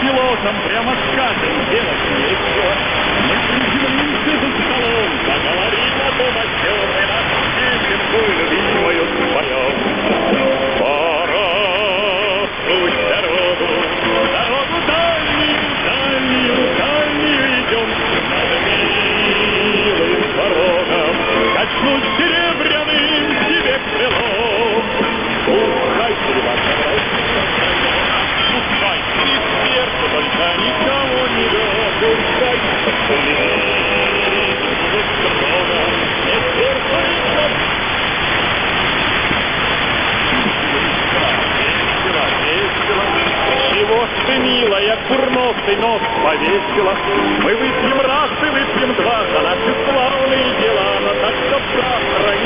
пилотом прямо скажем, делать нечего. Мы приземлимся за столом, поговорим о том, о чем и нас песенку любимую споем. Пора путь дорогу, дорогу дальнюю, дальнюю, дальнюю идем. Над милым порогом качнуть серебряным тебе крылом. Пускай пускай из сердца только никого не допускай. Чего ж ты, милая, курносый нос повесила? Мы выпьем раз и выпьем два за наши славные дела, но так что завтра